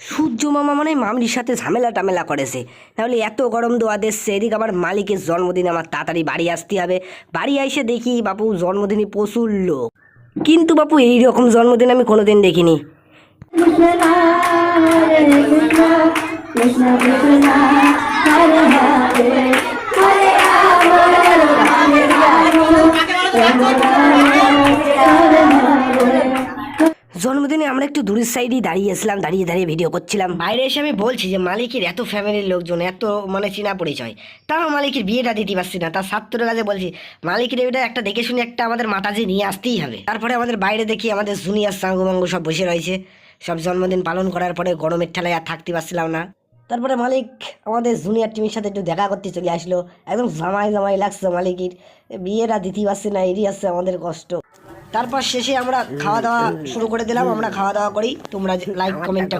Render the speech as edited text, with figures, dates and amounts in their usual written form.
সূর্য মামা মানে মামলির সাথে ঝামেলা টামেলা করেছে, তাহলে এত গরম দোয়া দিচ্ছে। এদিকে আমার মালিকের জন্মদিন, আমার তাড়াতাড়ি বাড়ি আসতে হবে। বাড়ি এসে দেখি বাপু জন্মদিনে প্রচুর লোক, কিন্তু বাপু এই রকম জন্মদিন আমি কোনোদিন দেখিনি। জন্মদিনে আমরা একটু দূরের সাইডেই দাঁড়িয়েছিলাম, দাঁড়িয়ে দাঁড়িয়ে ভিডিও করছিলাম। বাইরে এসে আমি বলছি যে মালিকের এত ফ্যামিলির লোকজন, এত মানে চেনা পরিচয়, তাও মালিকের বিয়েটা দিতে পারছি না। তার ছাত্রের কাছে বলছি মালিকের এটা একটা দেখে শুনে একটা আমাদের মাতাজি নিয়ে আসতেই হবে। তারপরে আমাদের বাইরে দেখি আমাদের জুনিয়র সাঙ্গুমাঙ্গু সব বসে রয়েছে। সব জন্মদিন পালন করার পরে গরমের ঠেলায় আর থাকতে পারছিলাম না। তারপরে মালিক আমাদের জুনিয়র টিমের সাথে একটু দেখা করতে চলে আসলো। একদম জামাই জামাই লাগছে মালিকের, বিয়েটা দিতে পারছি না, এরই আছে আমাদের কষ্ট। তারপর শেষে আমরা খাওয়া দাওয়া শুরু করে দিলাম। আমরা খাওয়া দাওয়া করি, তোমরা লাইক কমেন্ট